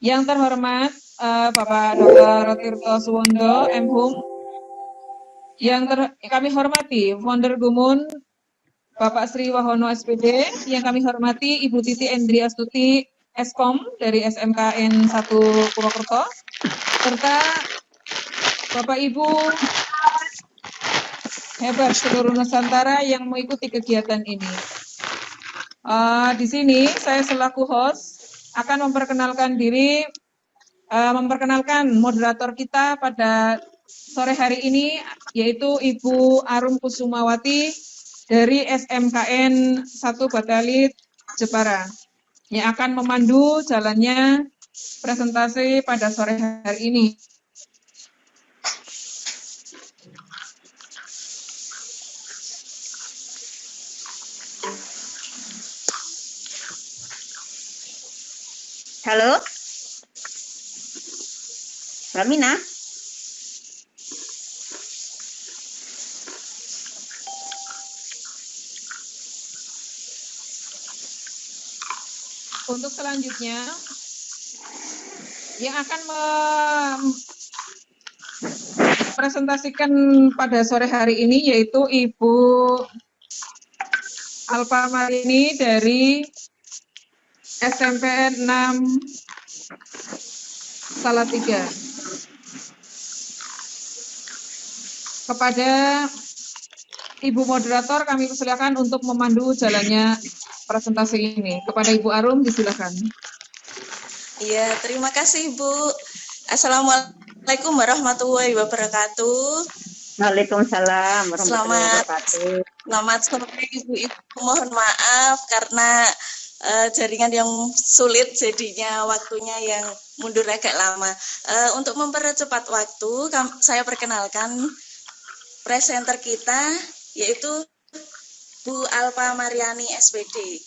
Yang terhormat Bapak Dr. Tirto Suwondo, M.Hum. Yang kami hormati Founder Gumun, Bapak Sri Wahono SPD. Yang kami hormati Ibu Titi Endri Astuti, Eskom dari SMKN 1 Purwokerto. Serta Bapak Ibu hebat seluruh Nusantara yang mengikuti kegiatan ini. Di sini saya selaku host akan memperkenalkan diri, memperkenalkan moderator kita pada sore hari ini, yaitu Ibu Arum Kusumawati dari SMKN 1 Batalit Jepara, yang akan memandu jalannya presentasi pada sore hari ini. Halo, Mbak Mina. Untuk selanjutnya, yang akan mempresentasikan pada sore hari ini yaitu Ibu Alfa Marini dari SMP 6 Salatiga. Kepada Ibu moderator kami persilakan untuk memandu jalannya presentasi ini. Kepada Ibu Arum disilakan. Iya, terima kasih Bu. Assalamualaikum warahmatullahi wabarakatuh. Waalaikumsalam warahmatullahi wabarakatuh. Selamat sore Ibu-Ibu. Mohon maaf karena jaringan yang sulit, jadinya waktunya yang mundur agak lama. Untuk mempercepat waktu, saya perkenalkan presenter kita, yaitu Bu Alfa Mariani SPD.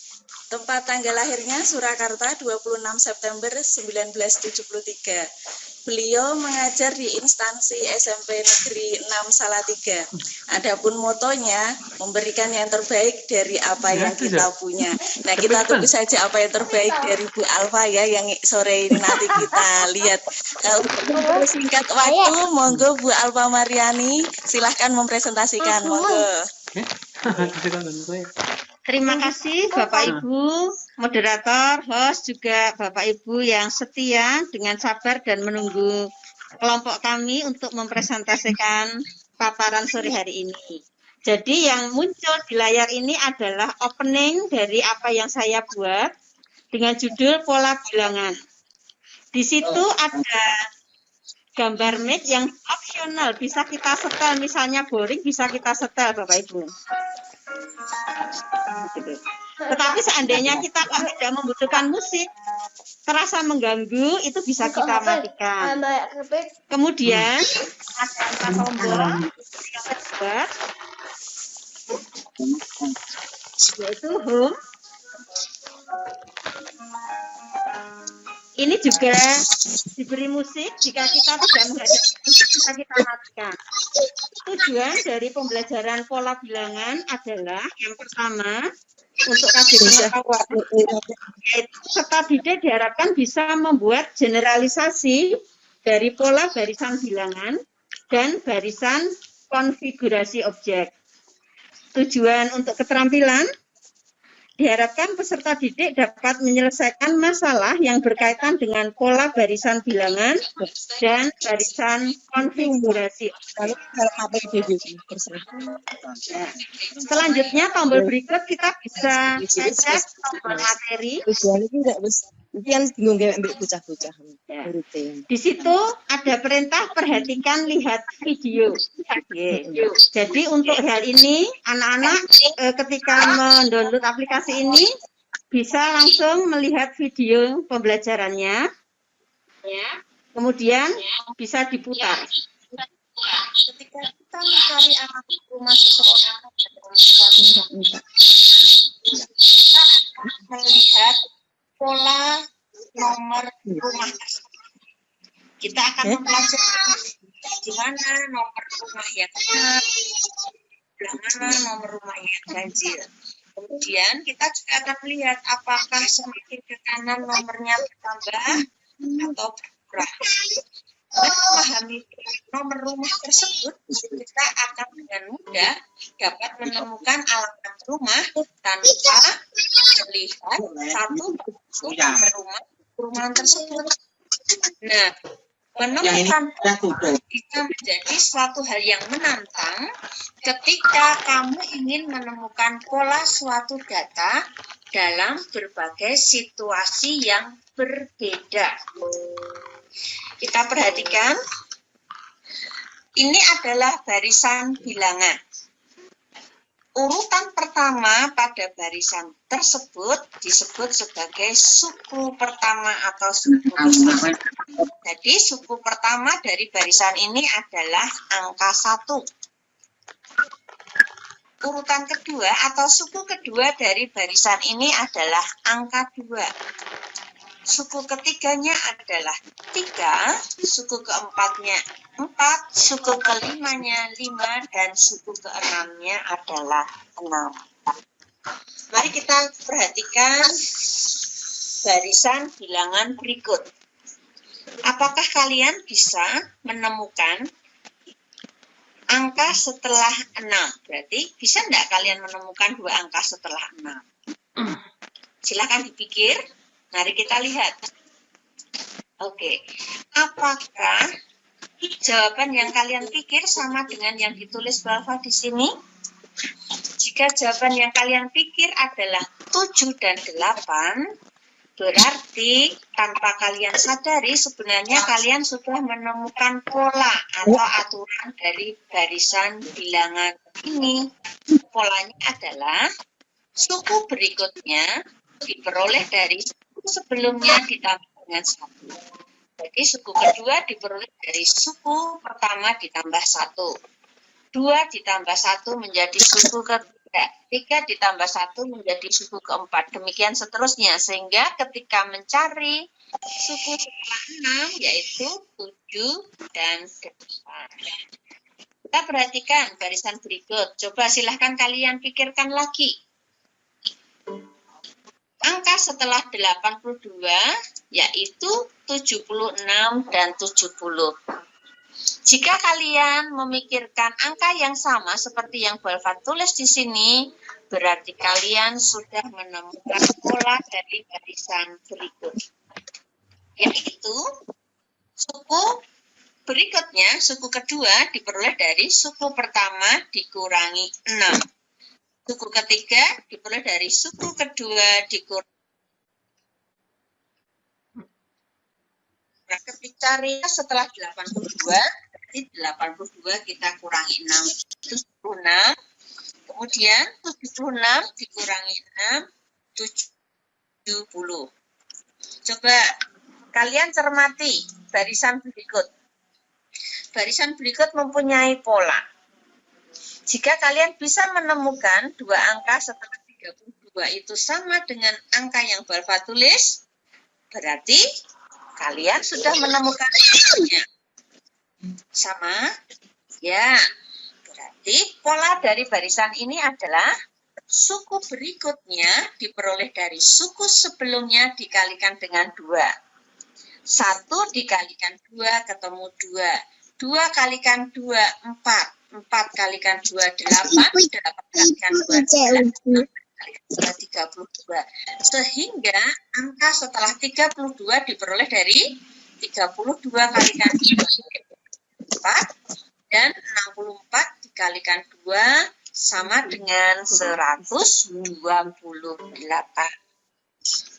Tempat tanggal lahirnya Surakarta 26 September 1973. Beliau mengajar di instansi SMP Negeri 6 Salatiga. Adapun motonya, memberikan yang terbaik dari apa yang kita punya. Nah, kita tunggu saja apa yang terbaik dari Bu Alfa ya, yang sore ini nanti kita lihat. Untuk singkat waktu, monggo Bu Alfa Mariani, silahkan mempresentasikan, monggo. Terima kasih Bapak Ibu, moderator, host, juga Bapak Ibu yang setia dengan sabar dan menunggu kelompok kami untuk mempresentasikan paparan sore hari ini. Jadi yang muncul di layar ini adalah opening dari apa yang saya buat dengan judul Pola Bilangan. Di situ ada gambar map yang opsional, bisa kita setel, misalnya boring bisa kita setel Bapak Ibu. Tetapi seandainya kita tidak membutuhkan musik, terasa mengganggu, itu bisa kita matikan. Kemudian ada 4 tombol yang terbuat, yaitu home. Ini juga diberi musik, jika kita tidak menghadapi musik bisa kita matikan. Tujuan dari pembelajaran pola bilangan adalah yang pertama, untuk kajian peserta didik diharapkan bisa membuat generalisasi dari pola barisan bilangan dan barisan konfigurasi objek. Tujuan untuk keterampilan, diharapkan peserta didik dapat menyelesaikan masalah yang berkaitan dengan pola barisan bilangan dan barisan konfigurasi. Selanjutnya tombol berikut kita bisa cek tombol materi. Di situ ada perintah perhatikan, lihat video. Jadi untuk hal ini anak-anak ketika mendownload aplikasi ini bisa langsung melihat video pembelajarannya, kemudian bisa diputar. Ketika kita mencari anak rumah seseorang, kita melihat pola nomor rumah. Kita akan mempelajari di mana nomor rumah yang benar, di mana nomor rumah yang ganjil. Kemudian kita juga akan melihat apakah semakin ke kanan nomornya bertambah atau berkurang. Dengan memahami nomor rumah tersebut, kita akan dengan mudah dapat menemukan alamat rumah tanpa melihat satu persatu nomor perumahan tersebut. Nah, menemukan bisa menjadi suatu hal yang menantang ketika kamu ingin menemukan pola suatu data dalam berbagai situasi yang berbeda. Kita perhatikan, ini adalah barisan bilangan. Urutan pertama pada barisan tersebut disebut sebagai suku pertama atau suku besar. Jadi suku pertama dari barisan ini adalah angka 1. Urutan kedua atau suku kedua dari barisan ini adalah angka 2. Suku ketiganya adalah 3, suku keempatnya 4, suku kelimanya 5, dan suku keenamnya adalah 6. Mari kita perhatikan barisan bilangan berikut. Apakah kalian bisa menemukan angka setelah 6? Berarti bisa enggak kalian menemukan 2 angka setelah 6? Silakan dipikir. Mari kita lihat. Oke, apakah jawaban yang kalian pikir sama dengan yang ditulis Balfa di sini? Jika jawaban yang kalian pikir adalah 7 dan 8, berarti tanpa kalian sadari sebenarnya kalian sudah menemukan pola atau aturan dari barisan bilangan ini. Polanya adalah suku berikutnya diperoleh dari sebelumnya ditambah dengan 1. Jadi suku kedua diperoleh dari suku pertama ditambah 1. 2 ditambah 1 menjadi suku ketiga. 3 ditambah 1 menjadi suku keempat. Demikian seterusnya. Sehingga ketika mencari suku setelah 6 yaitu 7 dan 8. Kita perhatikan barisan berikut. Coba silahkan kalian pikirkan lagi. Angka setelah 82 yaitu 76 dan 70. Jika kalian memikirkan angka yang sama seperti yang Balfa tulis di sini, berarti kalian sudah menemukan pola dari barisan berikut. Yaitu suku berikutnya, suku kedua diperoleh dari suku pertama dikurangi 6. Suku ketiga diperoleh dari suku kedua dikurangi. Nah, ketika setelah 82, berarti 82 kita kurangi 6, 76. Kemudian 76 dikurangi 6, 70. Coba kalian cermati barisan berikut. Barisan berikut mempunyai pola. Jika kalian bisa menemukan 2 angka setelah 32 itu sama dengan angka yang Balfa tulis, berarti kalian sudah menemukan angkanya. Sama? Ya. Berarti pola dari barisan ini adalah suku berikutnya diperoleh dari suku sebelumnya dikalikan dengan 2. 1 dikalikan 2 ketemu 2. 2 kalikan 2, 4. 4 kalikan 2, 8. 8 kalikan 2, 32. Sehingga angka setelah 32 diperoleh dari 32 kalikan 2, 4. Dan 64 dikalikan 2 sama dengan 128.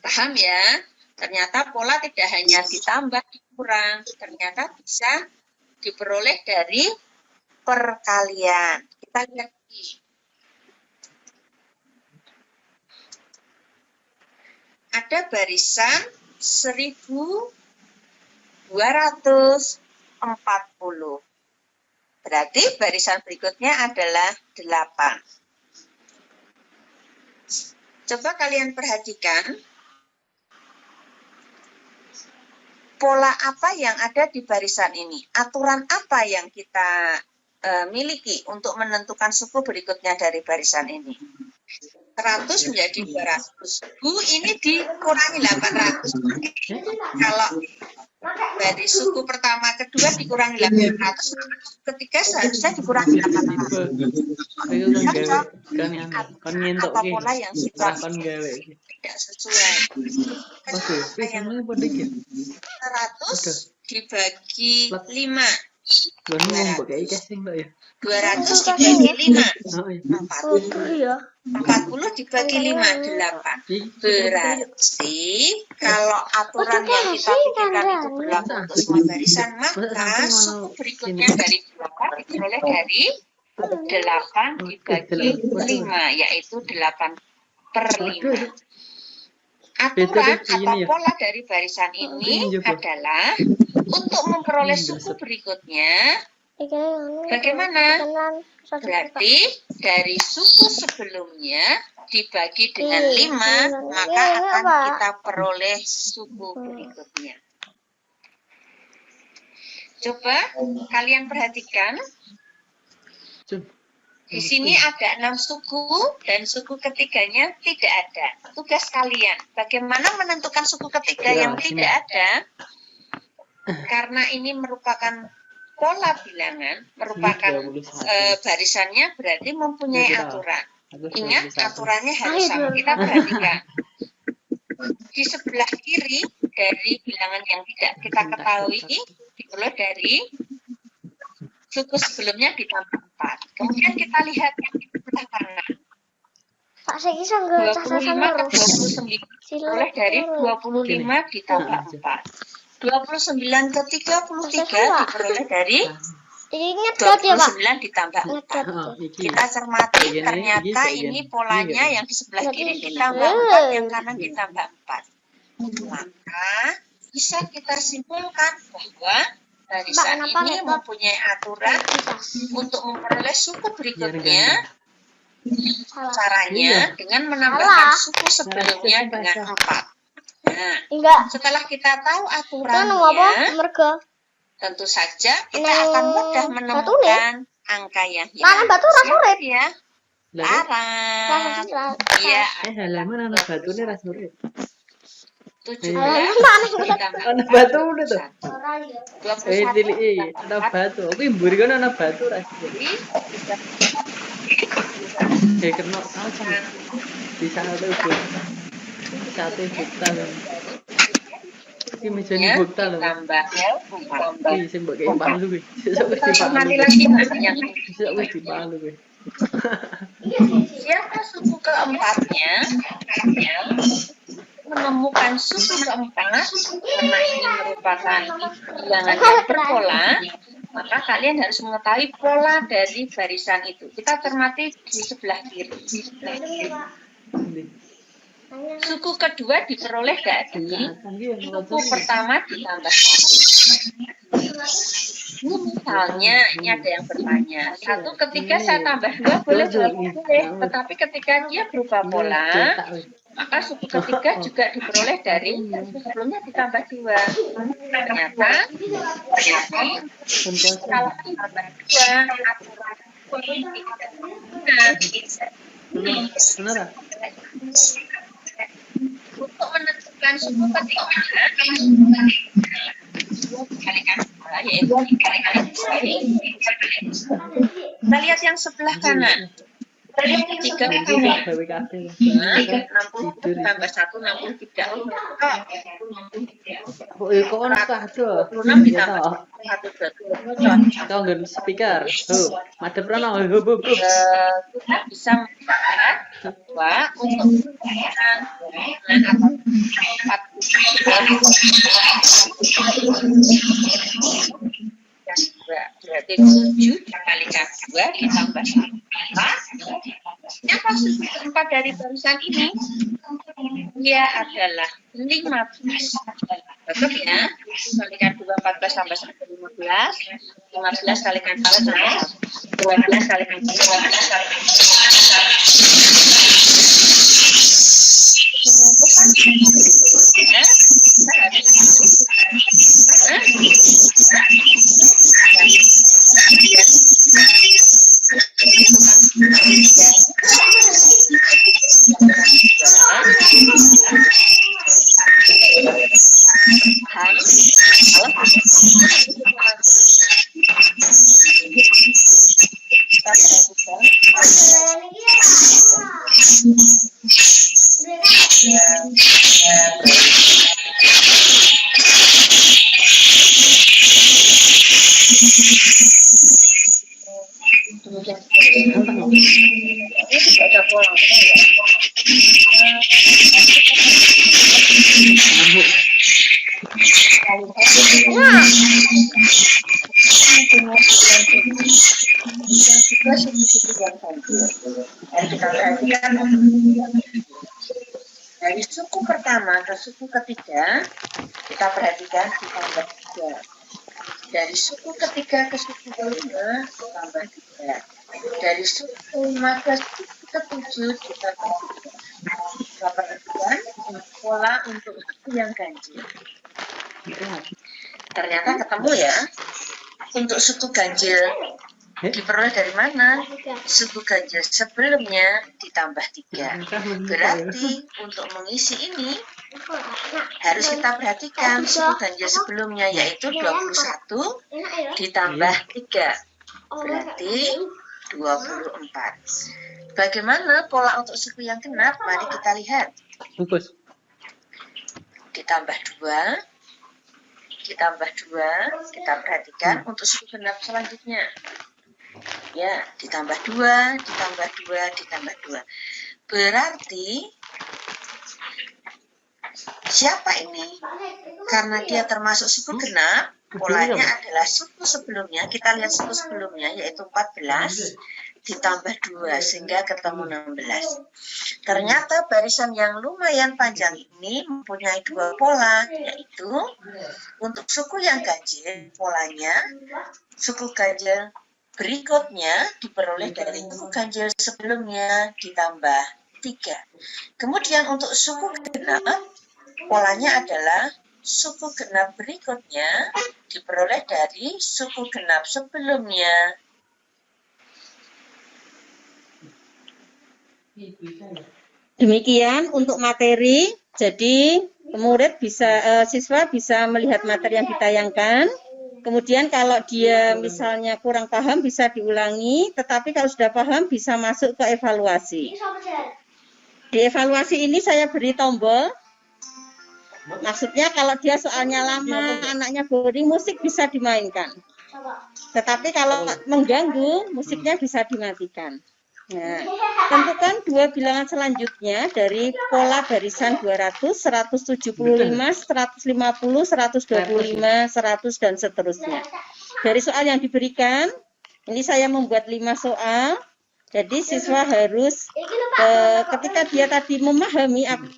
Paham ya? Ternyata pola tidak hanya ditambah, dikurang. Ternyata bisa diperoleh dari perkalian. Kita lihat lagi. Ada barisan 1240. Berarti barisan berikutnya adalah 8. Coba kalian perhatikan pola apa yang ada di barisan ini. Aturan apa yang kita miliki untuk menentukan suku berikutnya dari barisan ini. 100 menjadi 200. Bu, ini dikurangi 800. Kalau dari suku pertama kedua dikurangi 800, ketiga seharusnya dikurangi 800. Apa pola yang tidak sesuai. 100 dibagi 5. 200 dibagi 5, 40 dibagi 5, 8. Berarti kalau aturan yang kita pikirkan itu berlaku untuk semua barisan, maka suku berikutnya dari 8 diperoleh dari 8 dibagi 5, yaitu 8/5. Aturan atau pola dari barisan ini adalah untuk memperoleh suku berikutnya. Bagaimana? Berarti dari suku sebelumnya dibagi dengan 5, maka akan kita peroleh suku berikutnya. Coba kalian perhatikan. Di sini ada 6 suku dan suku ketiganya tidak ada. Tugas kalian, bagaimana menentukan suku ketiga yang tidak ada? Karena ini merupakan pola bilangan, merupakan barisannya berarti mempunyai aturan. Ingat, aturannya harus sama. Kita perhatikan. Di sebelah kiri dari bilangan yang tidak kita ketahui, diperoleh dari suku sebelumnya ditambah 4. Kemudian kita lihat yang di sebelah kanan. 25 ke 29 diperoleh dari 25 ditambah 4. 29 ke 33 diperoleh dari 29 ditambah 4. Kita cermati, ternyata ini polanya yang di sebelah kiri ditambah 4, yang kanan ditambah 4. Maka bisa kita simpulkan bahwa barisan ini mempunyai aturan untuk memperoleh suku berikutnya. Caranya dengan menambahkan suku sebelumnya dengan 4. Nah, setelah kita tahu aturannya, tentu saja kita akan mudah menemukan angka yang hilang. Siapa ya? Laras. Iya. Halaman anak batu ini rasurip. 17 Anak batu udah tuh. 21 anak batu. Aku imburi kan anak batu rasurip. Kena apa? Di sana tuh satu juta loh. Ini menjadi bukta loh. Tambah. Ini sebagai palu gue. Nanti lagi yang Sebagai palu gue. siapa suku keempatnya? Menemukan suku keempat karena ini merupakan bilangan yang berpola, maka kalian harus mengetahui pola dari barisan itu. Kita cermati di sebelah kiri. Suku kedua diperoleh dari suku pertama ditambah 1. Misalnya, ini ada yang bertanya, 1 ketika saya tambah 2 boleh, tetapi ketika dia berubah pola, maka suku ketiga juga diperoleh dari suku sebelumnya ditambah 2. Ternyata kalau ditambah 2, aturan untuk menentukan suku ketiga, kalikan yaitu kita lihat yang sebelah kanan. 30 tambah 1, 63. Oh, iya, kok anak tuh? 26 ditambah 1. Kau nggak speaker. Tuh, madep rono. Kita bisa melihat bahwa untuk berarti 7 dikalikan 2 ditambah 1. Apa suku keempat dari barisan ini? Dia adalah 15. Betul ya? Kalikan 2, 14 tambah 1, 15. 15 kalikan 2 tambah 1. 12 kalikan 2, 12 kalikan 2. Dari suku pertama ke suku ketiga, kita perhatikan ditambah 3. Dari suku ketiga ke suku kelima, ditambah 3. Dari suku kelima ke suku ketujuh, ditambah 3. Kita perhatikan pola untuk suku yang ganjil. Ternyata ketemu ya. Untuk suku ganjil diperoleh dari mana? Suku ganjil sebelumnya ditambah 3. Berarti untuk mengisi ini harus kita perhatikan suku ganjil sebelumnya, yaitu 21 ditambah 3. Berarti 24. Bagaimana pola untuk suku yang genap? Mari kita lihat. Bungkus. Ditambah 2. Ditambah 2. Kita perhatikan untuk suku genap selanjutnya. Ya, ditambah 2, ditambah 2, ditambah 2. Berarti siapa ini? Karena dia termasuk suku genap, polanya adalah suku sebelumnya. Kita lihat suku sebelumnya, yaitu 14 ditambah 2, sehingga ketemu 16. Ternyata barisan yang lumayan panjang ini mempunyai 2 pola, yaitu untuk suku yang ganjil, polanya suku ganjil berikutnya diperoleh dari suku ganjil sebelumnya ditambah 3. Kemudian untuk suku genap, polanya adalah suku genap berikutnya diperoleh dari suku genap sebelumnya. Demikian untuk materi. Jadi murid bisa, siswa bisa melihat materi yang ditayangkan. Kemudian kalau dia misalnya kurang paham bisa diulangi, tetapi kalau sudah paham bisa masuk ke evaluasi. Di evaluasi ini saya beri tombol. Maksudnya kalau dia soalnya lama, anaknya boring, musik bisa dimainkan. Tetapi kalau mengganggu, musiknya bisa dimatikan. Nah, tentukan 2 bilangan selanjutnya dari pola barisan 200, 175, 150, 125, 100, dan seterusnya. Dari soal yang diberikan, ini saya membuat 5 soal. Jadi siswa harus, ketika dia tadi memahami apa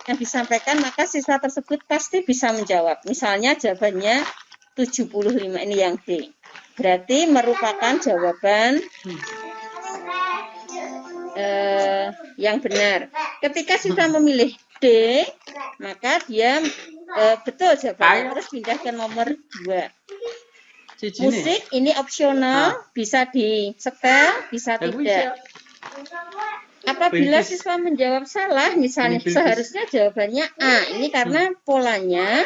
yang disampaikan, maka siswa tersebut pasti bisa menjawab. Misalnya jawabannya 75, ini yang D. Berarti merupakan jawaban yang benar. Ketika siswa memilih D, maka dia betul jawabannya. Terus pindah ke nomor 2. Musik ini opsional, bisa disetel, bisa tidak. Apabila siswa menjawab salah, misalnya seharusnya jawabannya A. Ini karena polanya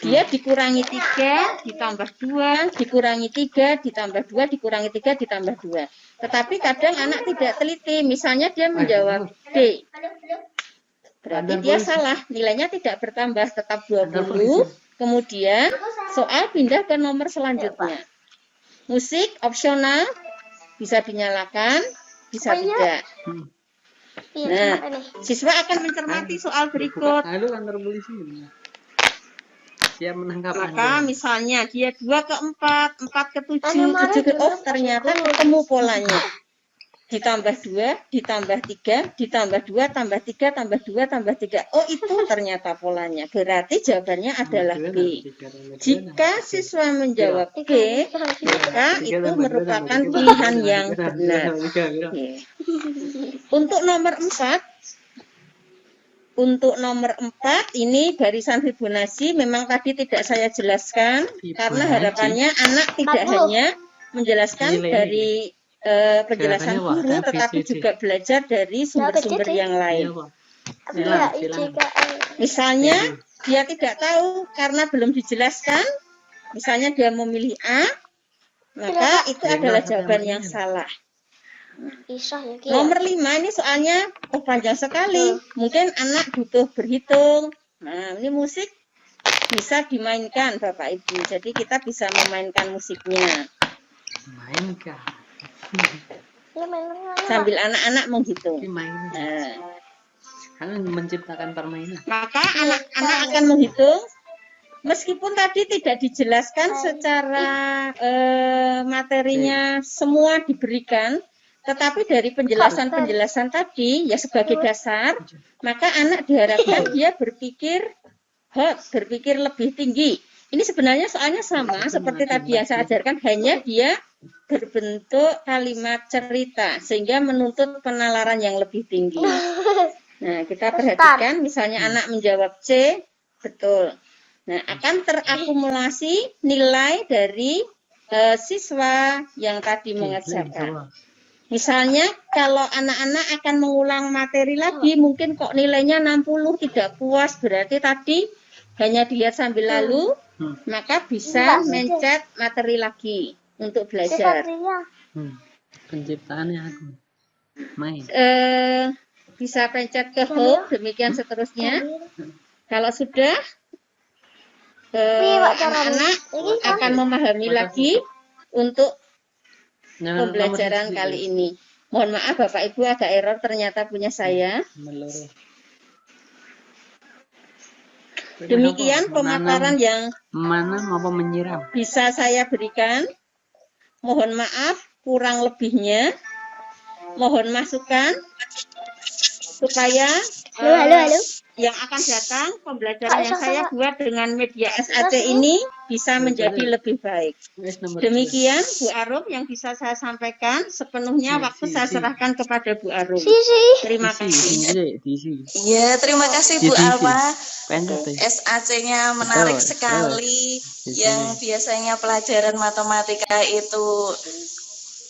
dia dikurangi 3, ditambah 2, dikurangi 3, ditambah 2, dikurangi 3, ditambah 2. Tetapi kadang anak tidak teliti, misalnya dia menjawab D. Berarti dia salah, nilainya tidak bertambah, tetap 20. Kemudian soal pindah ke nomor selanjutnya. Musik opsional, bisa dinyalakan, bisa tidak. Nah, siswa akan mencermati soal berikut. Maka misalnya dia 2 ke 4, 4 ke 7, 7 ke, oh ternyata ketemu polanya. Ditambah 2, ditambah 3, ditambah 2, tambah 3, tambah 2, tambah 3. Oh itu ternyata polanya. Berarti jawabannya adalah B. Jika siswa menjawab B, maka itu merupakan pilihan yang benar. Untuk nomor 4, ini barisan Fibonacci memang tadi tidak saya jelaskan karena harapannya anak tidak hanya menjelaskan dari penjelasan guru, tetapi juga belajar dari sumber-sumber yang lain. Nah, misalnya dia tidak tahu karena belum dijelaskan, misalnya dia memilih A, maka itu adalah jawaban yang salah. Nomor 5 ini soalnya panjang sekali. Mungkin anak butuh berhitung. Nah, ini musik bisa dimainkan Bapak Ibu. Jadi kita bisa memainkan musiknya. sambil anak-anak menghitung. Ini main. Nah, Kalian menciptakan permainan. maka anak-anak akan menghitung meskipun tadi tidak dijelaskan secara materinya semua diberikan, tetapi dari penjelasan-penjelasan tadi ya sebagai dasar, maka anak diharapkan dia berpikir lebih tinggi. Ini sebenarnya soalnya sama seperti tadi yang saya ajarkan, hanya dia berbentuk kalimat cerita sehingga menuntut penalaran yang lebih tinggi. Nah, kita perhatikan misalnya anak menjawab C, betul. Nah, akan terakumulasi nilai dari siswa yang tadi mengerjakan. Misalnya kalau anak-anak akan mengulang materi lagi, mungkin kok nilainya 60 tidak puas, berarti tadi hanya dilihat sambil lalu, maka bisa mencet materi lagi untuk belajar. Penciptaannya aku main. Bisa pencet ke home, demikian seterusnya. Kalau sudah, anak-anak akan memahami lagi untuk pembelajaran kali ini. Mohon maaf Bapak Ibu ada error ternyata punya saya. Demikian pemaparan yang menyiram. bisa saya berikan. Mohon maaf kurang lebihnya. Mohon masukan supaya yang akan datang pembelajaran yang saya buat dengan media SAC ini bisa menjadi lebih baik. Demikian Bu Arum yang bisa saya sampaikan, sepenuhnya waktu saya serahkan kepada Bu Arum. Terima kasih. Iya, terima kasih Bu Alfa. SAC-nya menarik sekali. Yang biasanya pelajaran matematika itu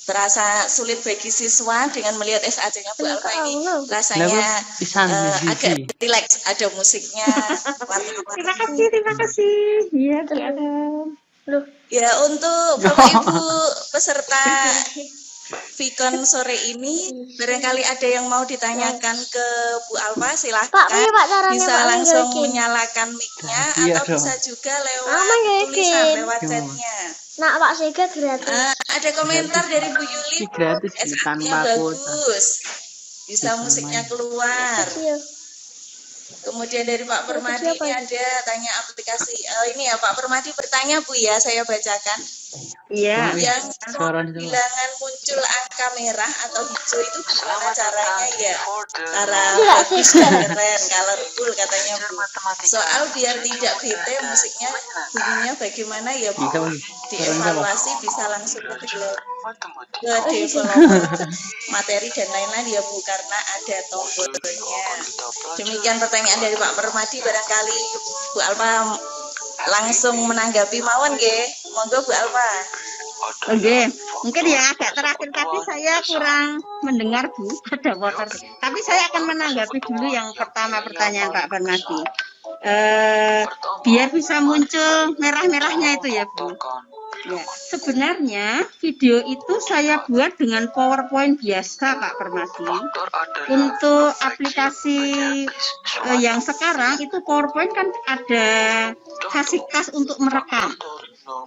terasa sulit bagi siswa, dengan melihat SAC-nya Bu Alfa ini rasanya agak rileks, ada musiknya. Terima kasih. Iya, Bu Arum. Ya, untuk Bapak Ibu peserta Vicon sore ini, barangkali ada yang mau ditanyakan ke Bu Alfa, silahkan. Bisa langsung menyalakan mic-nya atau bisa juga lewat tulisan, lewat chat-nya. Nak Pak Sega gratis. Ada komentar dari Bu Yuli, gratis SAC-nya bagus, bisa musiknya keluar. Kemudian dari Pak Permadi ini ada tanya aplikasi. Ini ya Pak Permadi bertanya Bu ya, saya bacakan. Iya. Yang bilangan muncul angka merah atau hijau itu gimana caranya ya? Cara bagus dan keren, colorful katanya Bu. Soal biar tidak bete musiknya bunyinya bagaimana ya Bu? Dievaluasi bisa langsung ke developer materi dan lain-lain ya Bu, karena ada tombolnya. Demikian pertanyaan dari Pak Permadi, barangkali Bu Alfa langsung menanggapi mawon nggih. Monggo Bu Alfa. Oke, mungkin ya agak terakhir tadi saya kurang mendengar Bu, ada motor. Tapi saya akan menanggapi dulu yang pertama pertanyaan Pak Permadi. Biar bisa muncul merah-merahnya itu ya Bu. Ya, sebenarnya video itu saya buat dengan PowerPoint biasa Pak Permadi. Untuk aplikasi yang sekarang itu PowerPoint kan ada fasilitas untuk merekam.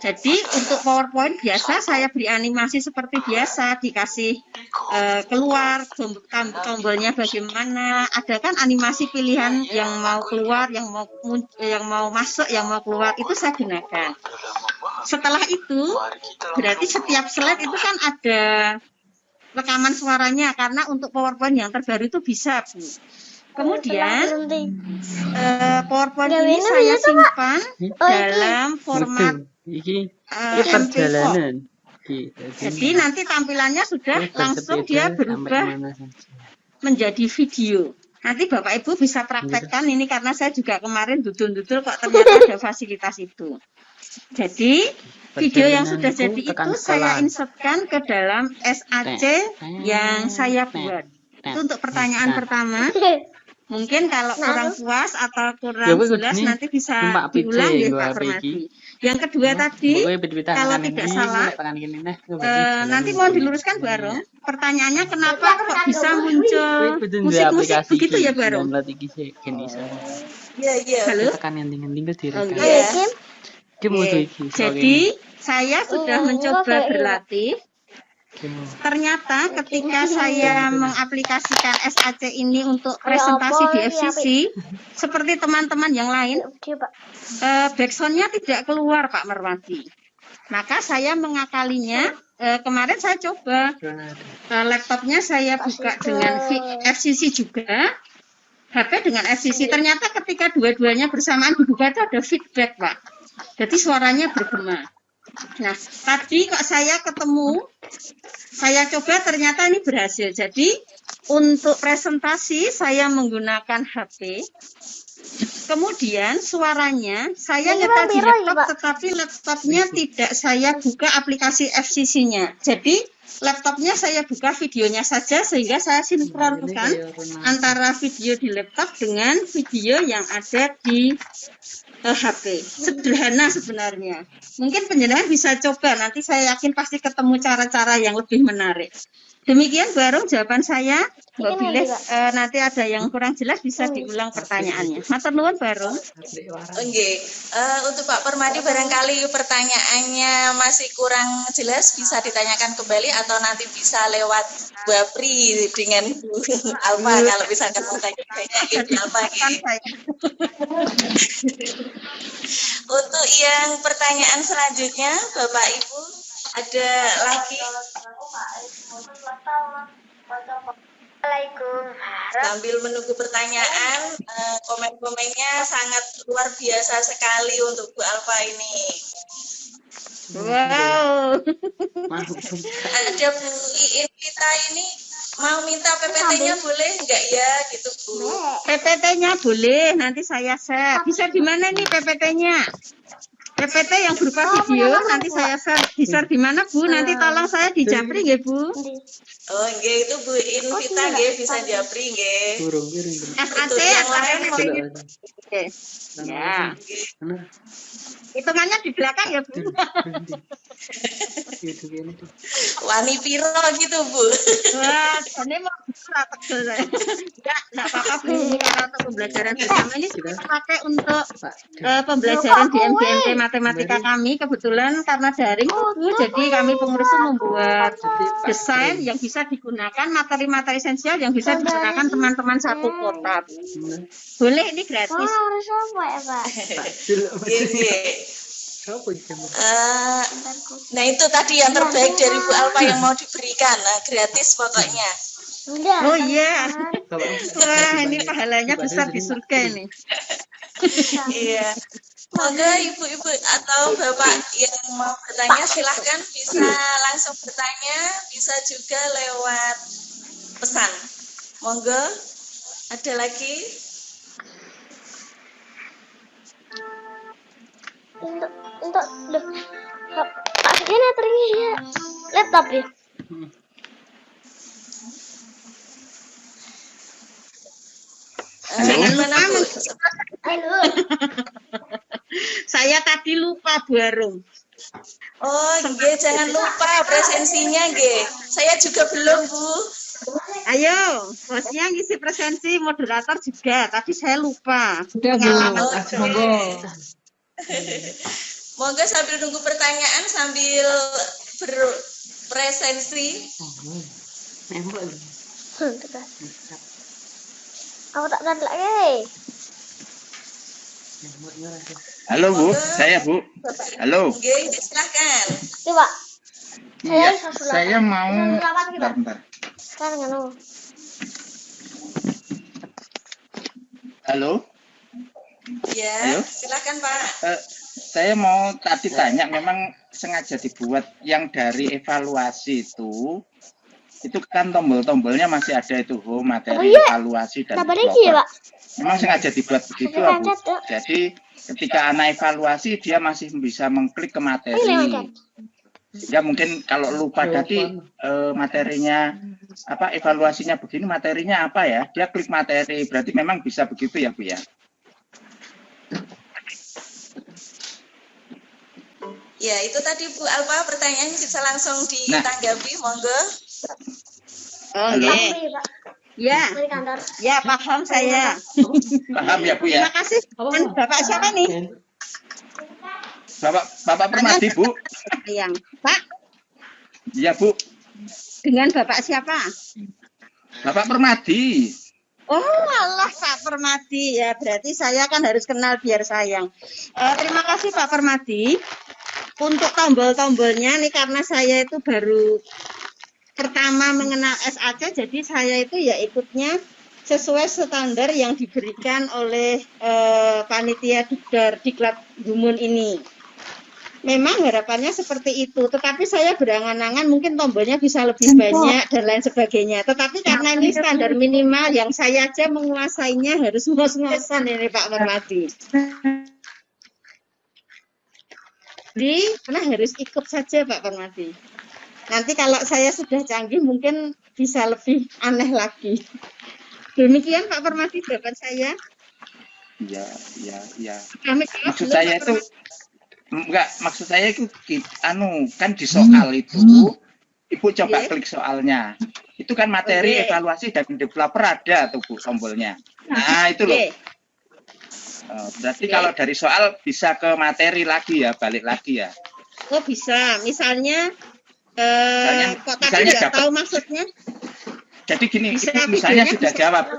Jadi untuk PowerPoint biasa saya beri animasi seperti biasa, dikasih keluar tombolnya bagaimana, ada kan animasi pilihan yang mau keluar, yang mau masuk, yang mau keluar, itu saya gunakan. Setelah itu berarti setiap slide itu kan ada rekaman suaranya, karena untuk PowerPoint yang terbaru itu bisa Bu. Kemudian PowerPoint ini saya simpan dalam format MP4. Jadi nanti tampilannya sudah langsung dia berubah menjadi video. Nanti Bapak Ibu bisa praktekkan ini, karena saya juga kemarin dudul-dudul kok ternyata ada fasilitas itu. Jadi video yang sudah jadi itu saya insertkan ke dalam SAC yang saya buat. Itu untuk pertanyaan pertama. Mungkin kalau kurang puas atau kurang jelas nanti bisa diulang ya Pak Permadi. Yang kedua tadi, kalau tidak salah, nanti mau diluruskan Bu Arum. Pertanyaannya kenapa kok bisa muncul musik-musik begitu ya Bu Arum? Iya. Halo? Jadi saya sudah mencoba berlatih Ternyata ketika saya mengaplikasikan SAC ini untuk presentasi di FCC, seperti teman-teman yang lain, Dia, Pak. backsound-nya tidak keluar, Pak Marwati. Maka saya mengakalinya, kemarin saya coba, laptopnya saya buka dengan FCC juga, HP dengan FCC. Ternyata ketika dua-duanya bersamaan dibuka itu ada feedback, Pak. Jadi suaranya bergema. Nah, tadi kok saya ketemu, saya coba ternyata ini berhasil. Jadi untuk presentasi saya menggunakan HP. Kemudian suaranya saya nyetel di laptop, tetapi laptopnya tidak saya buka aplikasi FCC-nya. Jadi laptopnya saya buka videonya saja sehingga saya sinkronkan antara video di laptop dengan video yang ada di HP. Sederhana sebenarnya. Mungkin penjenengan bisa coba, nanti saya yakin pasti ketemu cara-cara yang lebih menarik. Demikian baru jawaban saya. Mbak Bilih, nanti ada yang kurang jelas bisa diulang pertanyaannya. Matur nuwun Barung. Oke, untuk Pak Permadi barangkali pertanyaannya masih kurang jelas bisa ditanyakan kembali atau nanti bisa lewat Bu Pri dengan Bu Alfa kalau misalkan mau tanya-tanya gitu Alfa. Untuk yang pertanyaan selanjutnya Bapak Ibu ada lagi. Sambil menunggu pertanyaan, komen-komennya sangat luar biasa sekali untuk Bu Alfa ini. Wow. Ada Bu Iin kita ini mau minta PPT-nya boleh enggak ya gitu Bu? PPT-nya boleh, nanti saya share. Bisa di mana nih PPT-nya? PPT yang berupa video nanti saya share. Di-share di mana Bu? Nanti tolong saya di Japri nggih Bu. Oh nggih itu Bu Invita nggih bisa Japri nggih. SAC yang lain mau oke. Ya. Hitungannya di belakang ya Bu. Wani piro gitu Bu. Wah, ini mau bisa tegel saya. Enggak apa-apa Bu, ini karena untuk pembelajaran bersama ini saya pakai untuk pembelajaran di MGMT matematika kami kebetulan karena daring Bu, jadi kami pengurus membuat desain yang bisa digunakan materi-materi esensial yang bisa digunakan teman-teman satu kota. Boleh ini gratis. Harus apa ya Pak? Nah itu tadi yang terbaik dari Bu Alfa yang mau diberikan, nah, gratis pokoknya. Udah. Oh iya. Wah ini pahalanya besar di surga ini. Iya. Semoga ibu-ibu atau bapak yang mau bertanya silahkan bisa langsung bertanya, bisa juga lewat pesan. Monggo, ada lagi? Untuk aslinya ternyata laptop ya. Gimana Bu? Halo. Saya tadi lupa Barung. Oh, nggih, jangan lupa presensinya nggih. Saya juga belum Bu. Ayo, bosnya ngisi presensi, moderator juga. Tadi saya lupa. Sudah Bu, monggo. Monggo sambil nunggu pertanyaan sambil berpresensi. Aku tak tahu lagi. Halo Bu, saya Bu. Halo. Nggih, silakan. Coba. Iya, saya mau. Bentar. Kan ngono. Halo. Ya, Halo? silakan Pak. Saya mau tadi tanya, memang sengaja dibuat yang dari evaluasi itu kan tombol-tombolnya masih ada itu home, materi, evaluasi dan developer. Memang sengaja dibuat begitu, Bu. Jadi ketika anak evaluasi dia masih bisa mengklik ke materi. Sehingga mungkin kalau lupa tadi materinya apa, evaluasinya begini, materinya apa ya, dia klik materi. Berarti memang bisa begitu ya Bu ya. Ya, itu tadi Bu Alfa pertanyaannya bisa langsung ditanggapi, monggo. Oke. Ya. Ya, paham saya. Paham ya Bu ya. Terima kasih. Bapak siapa nih? Bapak Permadi Bu. Yang Pak. Iya Bu. Dengan Bapak siapa? Bapak Permadi. Oh, alah Pak Permadi ya, berarti saya kan harus kenal biar sayang. Terima kasih Pak Permadi. Untuk tombol-tombolnya nih karena saya itu baru pertama mengenal SAC, jadi saya itu ya ikutnya sesuai standar yang diberikan oleh panitia Diklat Gumun ini. Memang harapannya seperti itu, tetapi saya berangan-angan mungkin tombolnya bisa lebih banyak dan lain sebagainya. Tetapi karena ini standar minimal yang saya aja menguasainya harus ngos-ngosan ini Pak Permadi. Jadi, karena harus ikut saja Pak Permadi. Nanti kalau saya sudah canggih mungkin bisa lebih aneh lagi. Demikian Pak Permadi jawaban saya. Ya. Maksud saya itu maksud saya itu kan di soal itu Ibu coba klik soalnya. Itu kan materi evaluasi dan developer ada tuh Bu tombolnya. Nah, itu loh. Berarti kalau dari soal bisa ke materi lagi ya, balik lagi ya. Oh, bisa. Misalnya kok tadi misalnya nggak tahu maksudnya? Jadi gini, Ibu misalnya sudah jawab.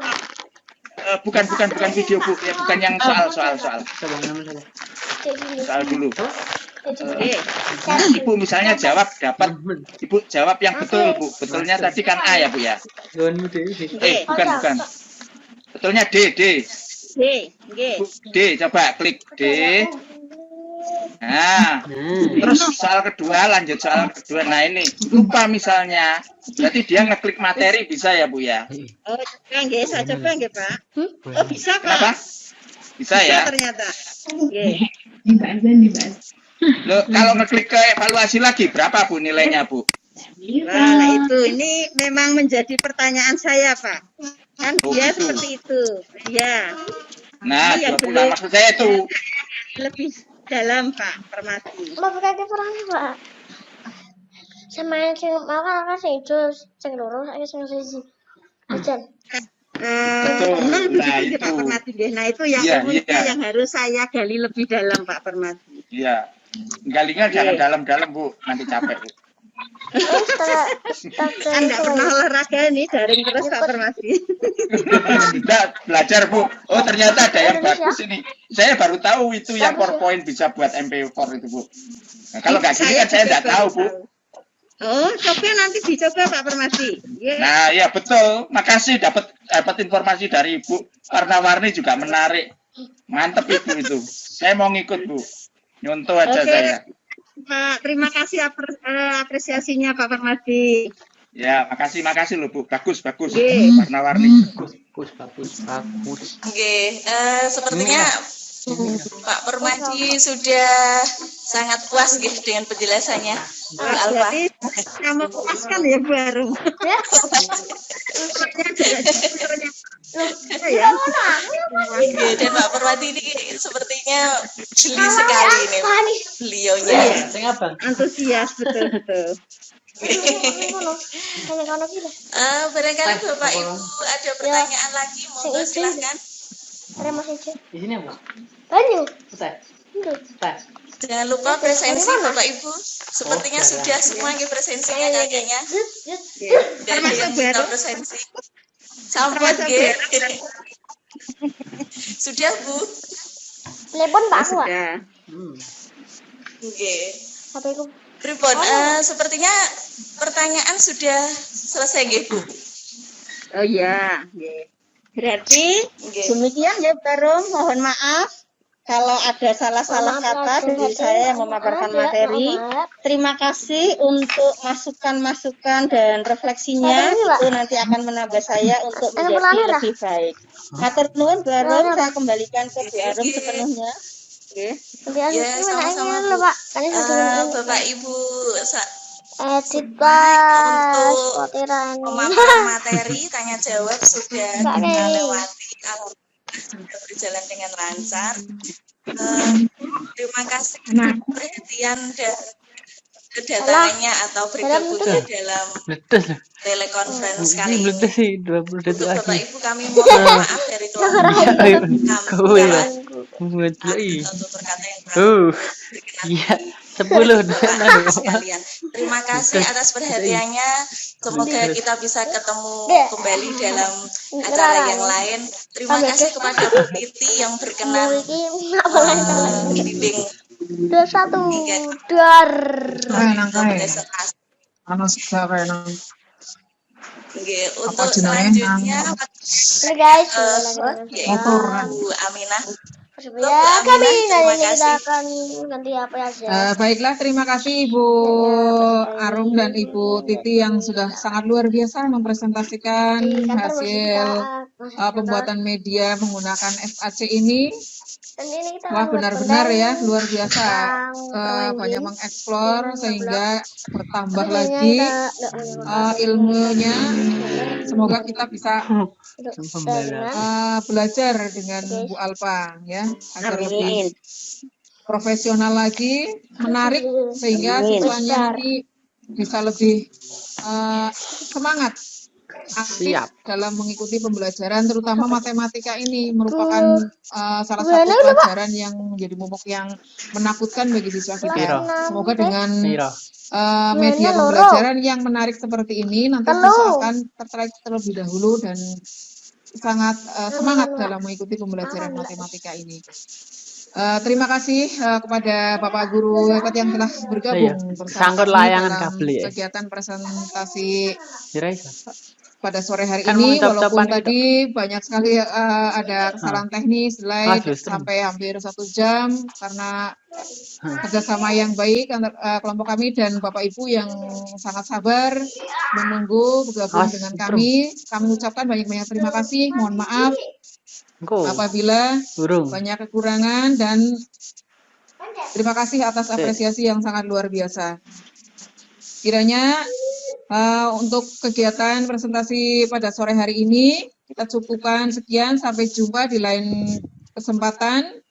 Bukan video Bu, ya bukan yang soal. Soal dulu. Ibu misalnya jawab dapat, Ibu jawab yang betul Bu. Betulnya tadi kan A ya Bu ya. Bukan. Betulnya D. D, coba klik D. Nah, terus lanjut soal kedua. Nah ini lupa misalnya, berarti dia ngeklik materi bisa ya Bu ya? Oh, nggih, saya coba nggih Pak. Oh bisa Pak. Kenapa? Bisa ya? Ternyata. Loh, kalau ngeklik ke evaluasi lagi berapa Bu nilainya Bu? Nah itu, ini memang menjadi pertanyaan saya Pak. Kan dia gitu. seperti itu, ya. Nah, maksud saya itu Lebih dalam Pak Permadi. Mbak berarti perangnya Pak. Sama yang sing mau kan sing ijo sing loro saya sing siji. Ajan. Nah, itu Pak Permadi. Nah itu yang yang harus saya gali lebih dalam Pak Permadi. Iya. Galinya jangan dalam-dalam Bu, nanti capek Bu. Kan nggak pernah olahraga nih, daring terus Pak Permadi. Tidak, belajar Bu. Oh ternyata ada yang bagus ini. Saya baru tahu itu yang PowerPoint bisa buat MP4 itu Bu. Nah, kalau nggak gini kan saya nggak tahu Bu. Oh, coba nanti dicoba Pak Permadi. Yeah. Nah ya betul. Makasih dapat informasi dari Ibu. Warna-warni juga menarik. Mantep Ibu itu. Saya mau ngikut Bu. Nyontoh aja saya. Pak, terima kasih apresiasinya Pak Permadi. Ya, makasih loh Bu. Bagus. Yeah. Warna-warni. Bagus. Oke, sepertinya Pak Permadi sudah sangat puas gitu dengan penjelasannya. Alfa. Jadi kamu puaskan ya baru. Ya. Oke, dan Pak Permadi ini sepertinya geli sekali ini beliaunya. Antusias betul. Barangkali Bapak Ibu ada pertanyaan lagi, monggo silahkan. Di sini apa? Banyak. Jangan lupa presensi Bapak Ibu. Sepertinya sudah semua presensinya kayaknya. Dari yang minta presensi. Sampot G. Sudah Bu. Telepon Pak aku. Oke. HP ku. Pripun, sepertinya pertanyaan sudah selesai nggih Bu. Oh iya, berarti demikian ya Barum, mohon maaf kalau ada salah-salah kata dari saya yang memaparkan materi. Terima kasih untuk masukan-masukan dan refleksinya, itu nanti akan menambah saya untuk menjadi lebih baik. Matur nuwun Barum, saya kembalikan ke Barum sepenuhnya. Ya, sama-sama Bu. Bapak Ibu untuk pemaparan materi tanya jawab sudah kita lewati, alhamdulillah berjalan dengan lancar. Terima kasih perhatian dan kedatangannya atau bergabungnya dalam telekonferensi kali ini. Untuk Bapak Ibu kami mohon maaf dari keluarga kami. Untuk berkata yang 10. Bapak sekalian. Terima kasih atas perhatiannya. Semoga kita bisa ketemu kembali dalam acara yang lain. Terima kasih kepada Bu Titi yang berkenan membimbing 21 dar. presentasi. Oke, untuk Apa jenenge, selanjutnya Oke guys, yaitu motor. Bu Aminah. ya kami Terima nanti kita kasih. akan ganti apa aja. Baiklah, terima kasih Ibu Arum dan Ibu Titi yang sudah sangat luar biasa mempresentasikan Di kantor masih hasil kita pembuatan media menggunakan FAC ini. dan ini kita Wah, benar-benar ya luar biasa. bermain Banyak game. mengeksplor sehingga bertambah Tapi kayaknya lagi kita ilmunya. Semoga kita bisa dengan belajar dengan Bu Alpa ya agar lebih profesional lagi, menarik sehingga siswanya nanti bisa lebih semangat aktif dalam mengikuti pembelajaran, terutama matematika ini merupakan salah satu pelajaran yang menjadi momok yang menakutkan bagi siswa kita. Semoga dengan media pembelajaran yang menarik seperti ini nanti siswa akan tertarik terlebih dahulu dan sangat semangat dalam mengikuti pembelajaran matematika ini. Terima kasih kepada Bapak Guru hebat yang telah bergabung bersama kami dalam kegiatan presentasi pada sore hari ini, walaupun tadi banyak sekali ada kesalahan teknis, delay sampai hampir 1 jam karena kerjasama yang baik antara kelompok kami dan Bapak Ibu yang sangat sabar menunggu bergabung dengan kami. Kami ucapkan banyak-banyak terima kasih, mohon maaf apabila banyak kekurangan dan terima kasih atas apresiasi yang sangat luar biasa. Kiranya untuk kegiatan presentasi pada sore hari ini kita cukupkan sekian, sampai jumpa di lain kesempatan.